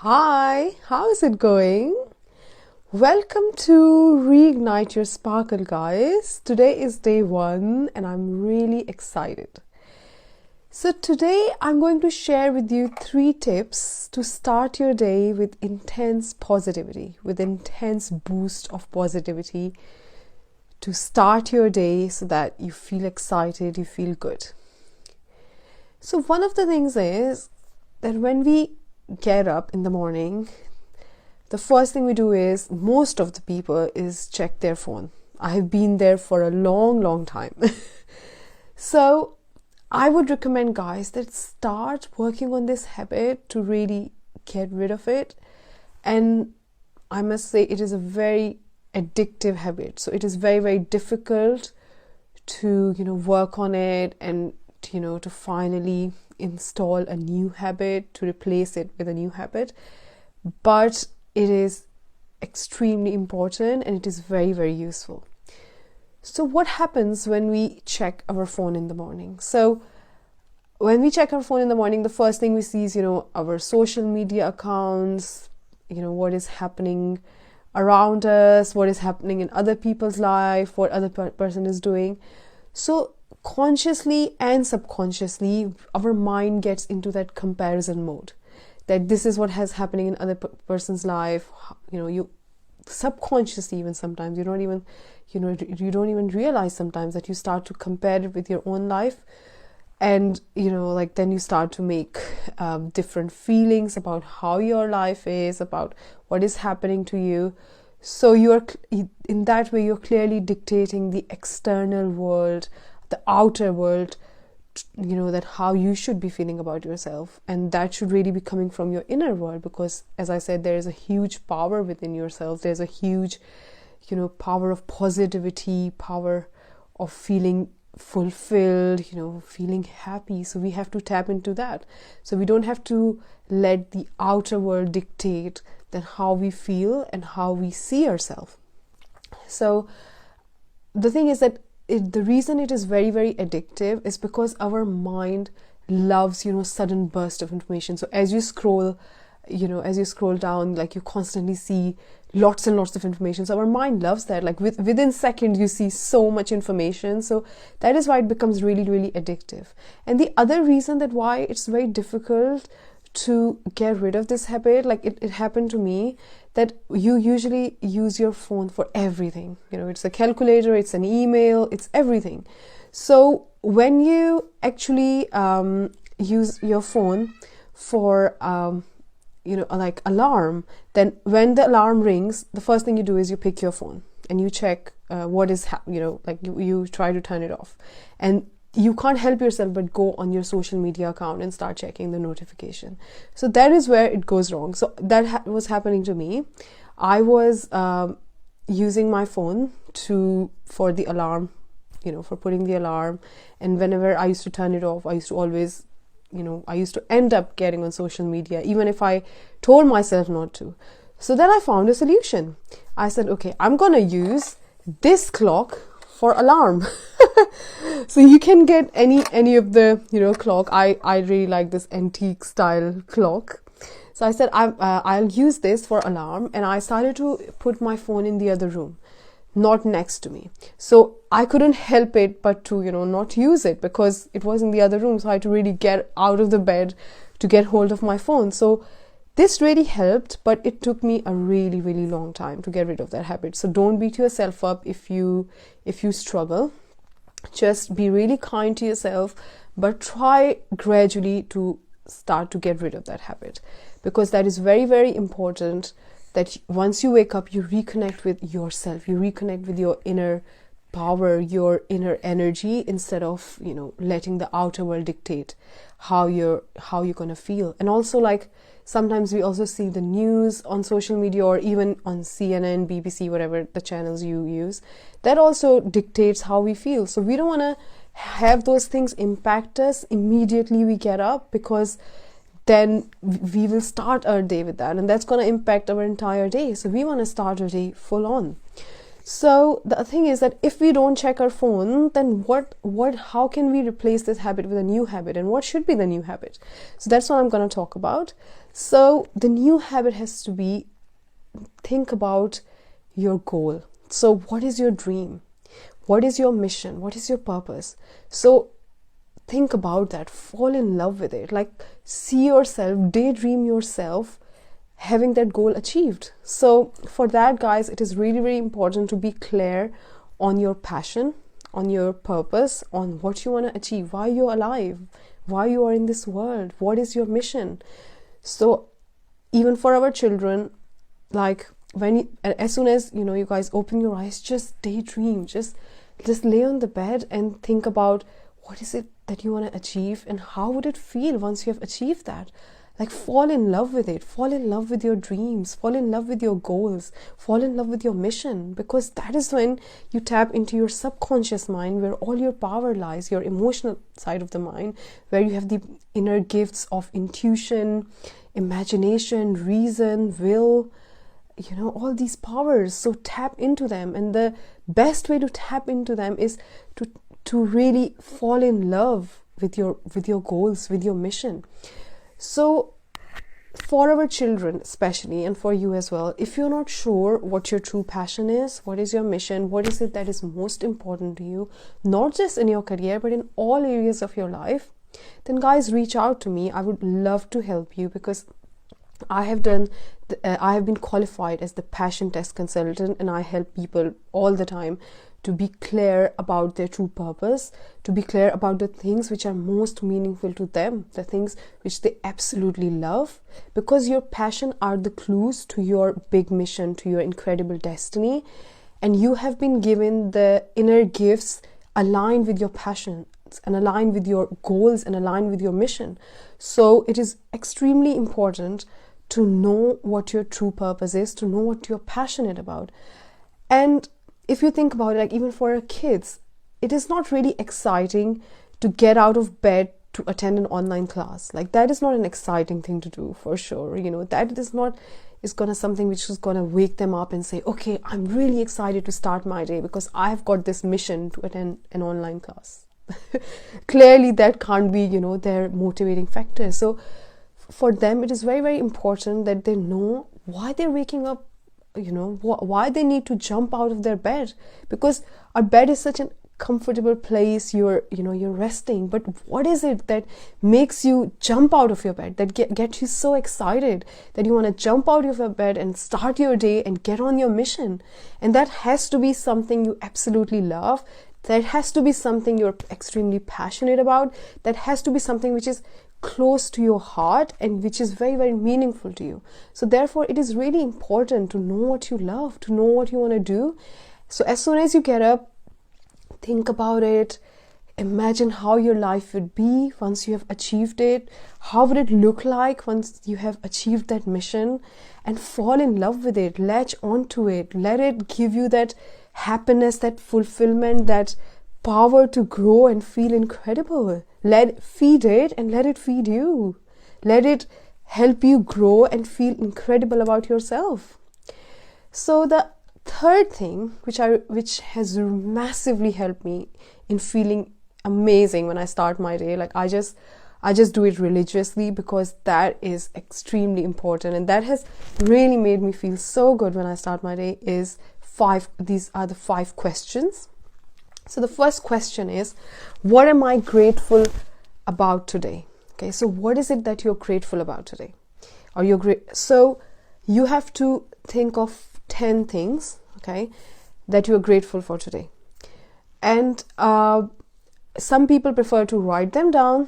Hi, how is it going? Welcome to Reignite Your Sparkle, guys. Today is day 1 and I'm really excited. So today I'm going to share with you 3 tips to start your day with intense positivity, with intense boost of positivity to start your day so that you feel excited, you feel good. So one of the things is that when we get up in the morning, the first thing we do is, most of the people, is check their phone. I have been there for a long time. So I would recommend, guys, that start working on this habit to really get rid of it. And I must say it is a very addictive habit. So it is very difficult to, work on it and, to finally install a new habit, to replace it with a new habit. But it is extremely important and it is very useful. So what happens when we check our phone in the morning? So when we check our phone in the morning, the first thing we see is, our social media accounts, what is happening around us, what is happening in other people's life, what other person is doing. So consciously and subconsciously, our mind gets into that comparison mode, that this is what has happening in other person's life. You subconsciously, even sometimes you don't even realize sometimes that you start to compare it with your own life. And then you start to make different feelings about how your life is, about what is happening to you. So in that way, you're clearly dictating the external world, the outer world, that how you should be feeling about yourself. And that should really be coming from your inner world, because, as I said, there is a huge power within yourself. There's a huge, power of positivity, power of feeling fulfilled, feeling happy. So we have to tap into that. So we don't have to let the outer world dictate then how we feel and how we see ourselves. So the thing is that the reason it is very addictive is because our mind loves, sudden burst of information. So as you scroll down, like, you constantly see lots and lots of information. So our mind loves that. Like within seconds, you see so much information. So that is why it becomes really addictive. And the other reason that why it's very difficult to get rid of this habit, like it happened to me, that you usually use your phone for everything. It's a calculator, it's an email, it's everything. So when you actually use your phone for like alarm, then when the alarm rings, the first thing you do is you pick your phone and you check what is you try to turn it off, and you can't help yourself but go on your social media account and start checking the notification. So that is where it goes wrong. So that was happening to me. I was using my phone for the alarm, for putting the alarm, and whenever I used to turn it off, I used to end up getting on social media, even if I told myself not to. So then I found a solution. I said, okay, I'm gonna use this clock for alarm. So you can get any of the clock. I really like this antique style clock. So I said I'll use this for alarm, and I started to put my phone in the other room, not next to me. So I couldn't help it but to not use it, because it was in the other room. So I had to really get out of the bed to get hold of my phone. So this really helped, but it took me a really long time to get rid of that habit. So don't beat yourself up if you struggle. Just be really kind to yourself, but try gradually to start to get rid of that habit, because that is very important, that once you wake up, you reconnect with yourself, you reconnect with your inner power, your inner energy, instead of letting the outer world dictate how you're gonna feel. And also, like, sometimes we also see the news on social media, or even on CNN, BBC, whatever the channels you use, that also dictates how we feel. So we don't want to have those things impact us immediately we get up, because then we will start our day with that, and that's going to impact our entire day. So we want to start our day full on. So the thing is that if we don't check our phone, then how can we replace this habit with a new habit, and what should be the new habit? So that's what I'm going to talk about. So the new habit has to be, think about your goal. So what is your dream? What is your mission? What is your purpose? So think about that, fall in love with it, like see yourself, daydream yourself having that goal achieved. So for that, guys, it is really, really important to be clear on your passion, on your purpose, on what you want to achieve, why you're alive, why you are in this world, what is your mission. So even for our children, like as soon as you guys open your eyes, just daydream, just lay on the bed and think about what is it that you want to achieve, and how would it feel once you have achieved that. Like, fall in love with it, fall in love with your dreams, fall in love with your goals, fall in love with your mission, because that is when you tap into your subconscious mind, where all your power lies, your emotional side of the mind, where you have the inner gifts of intuition, imagination, reason, will, all these powers. So tap into them, and the best way to tap into them is to really fall in love with your goals, with your mission. So for our children especially, and for you as well, if you're not sure what your true passion is, what is your mission, what is it that is most important to you, not just in your career but in all areas of your life, then guys, reach out to me. I would love to help you, because I have been qualified as the passion test consultant, and I help people all the time to be clear about their true purpose, to be clear about the things which are most meaningful to them, the things which they absolutely love, because your passion are the clues to your big mission, to your incredible destiny, and you have been given the inner gifts aligned with your passion and aligned with your goals and aligned with your mission. So it is extremely important to know what your true purpose is, to know what you're passionate about. And if you think about it, like even for our kids, it is not really exciting to get out of bed to attend an online class. Like, that is not an exciting thing to do, for sure. That is gonna something which is gonna wake them up and say, okay, I'm really excited to start my day because I've got this mission to attend an online class. Clearly that can't be their motivating factor. So for them, it is very, very important that they know why they're waking up, why they need to jump out of their bed, because our bed is such a comfortable place. You're resting, but what is it that makes you jump out of your bed, that gets you so excited that you want to jump out of your bed and start your day and get on your mission? And that has to be something you absolutely love. That has to be something you're extremely passionate about. That has to be something which is close to your heart and which is very, very meaningful to you. So therefore, it is really important to know what you love, to know what you want to do. So as soon as you get up, think about it. Imagine how your life would be once you have achieved it. How would it look like once you have achieved that mission? And fall in love with it. Latch onto it. Let it give you that happiness, that fulfillment, that power to grow and feel incredible. Feed it and let it feed you. Let it help you grow and feel incredible about yourself. So the third thing which has massively helped me in feeling amazing when I start my day, like I just do it religiously, because that is extremely important, and that has really made me feel so good when I start my day, is these are the 5 questions. So the first question is, what am I grateful about today? Okay, so what is it that you're grateful about today? So you have to think of 10 things, okay, that you're grateful for today. And some people prefer to write them down,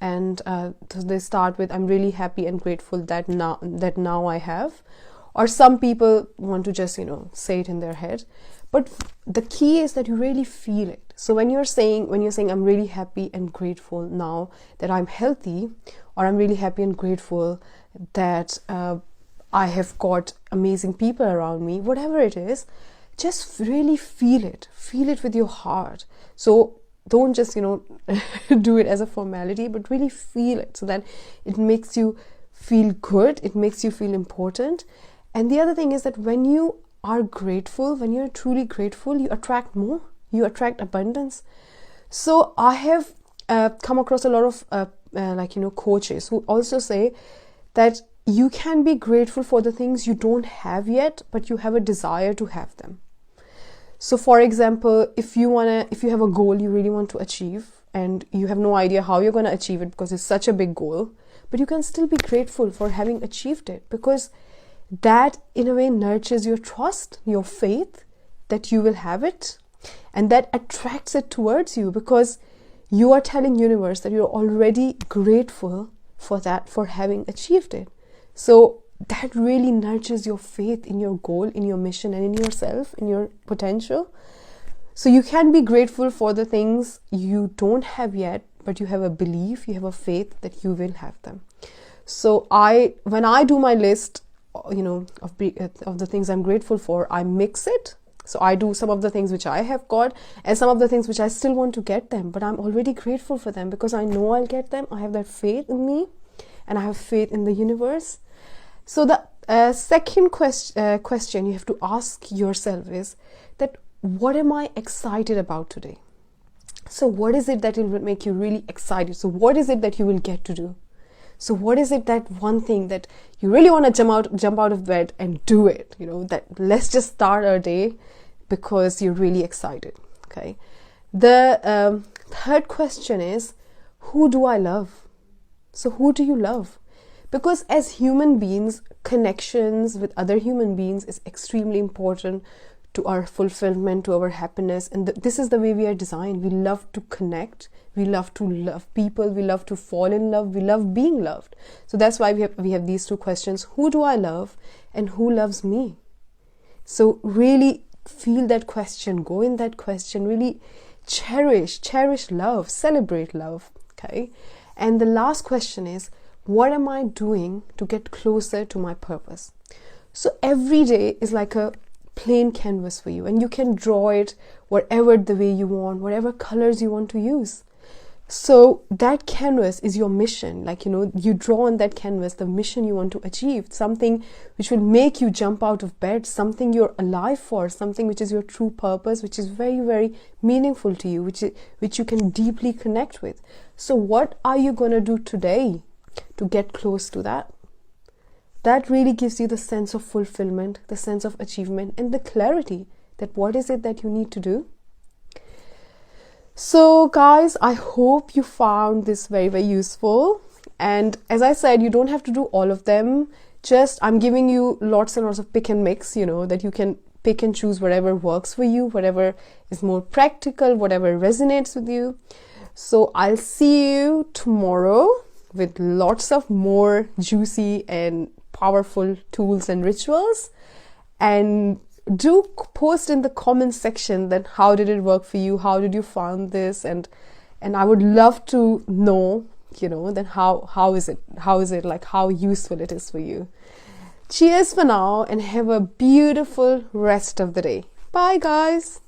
and so they start with, I'm really happy and grateful that now I have. Or some people want to just, say it in their head. But the key is that you really feel it. So when you're saying, I'm really happy and grateful now that I'm healthy, or I'm really happy and grateful that I have got amazing people around me, whatever it is, just really feel it. Feel it with your heart. So don't just, do it as a formality, but really feel it, so that it makes you feel good. It makes you feel important. And the other thing is that when you are grateful, when you're truly grateful, you attract more, you attract abundance. So I have come across a lot of coaches who also say that you can be grateful for the things you don't have yet, but you have a desire to have them. So for example, if you have a goal you really want to achieve and you have no idea how you're going to achieve it because it's such a big goal, but you can still be grateful for having achieved it, because that in a way nurtures your trust, your faith that you will have it, and that attracts it towards you, because you are telling universe that you're already grateful for that, for having achieved it. So that really nurtures your faith in your goal, in your mission, and in yourself, in your potential. So you can be grateful for the things you don't have yet, but you have a belief, you have a faith that you will have them. So when I do my list, of the things I'm grateful for, I mix it. So I do some of the things which I have got and some of the things which I still want to get them, but I'm already grateful for them because I know I'll get them. I have that faith in me and I have faith in the universe. So the second question you have to ask yourself is that, what am I excited about today? So what is it that will make you really excited? So what is it that you will get to do? So what is it, that one thing that you really want to jump out of bed and do it? That let's just start our day because you're really excited. Okay. The third question is, who do I love? So who do you love? Because as human beings, connections with other human beings is extremely important to our fulfillment, to our happiness. And this is the way we are designed. We love to connect. We love to love people. We love to fall in love. We love being loved. So that's why we have these two questions. Who do I love and who loves me? So really feel that question. Go in that question. Really cherish love. Celebrate love. Okay. And the last question is, what am I doing to get closer to my purpose? So every day is like a plain canvas for you, and you can draw it whatever the way you want, whatever colors you want to use. So that canvas is your mission. You draw on that canvas the mission you want to achieve, something which will make you jump out of bed, something you're alive for, something which is your true purpose, which is very, very meaningful to you, which you can deeply connect with. So what are you going to do today to get close to that? That really gives you the sense of fulfillment, the sense of achievement, and the clarity that what is it that you need to do. So guys, I hope you found this very, very useful. And as I said, you don't have to do all of them. I'm giving you lots and lots of pick and mix, that you can pick and choose whatever works for you, whatever is more practical, whatever resonates with you. So I'll see you tomorrow with lots of more juicy and powerful tools and rituals. And do post in the comment section that how did it work for you, how did you find this, and I would love to know then how is it, like how useful it is for you. Cheers for now and have a beautiful rest of the day. Bye guys.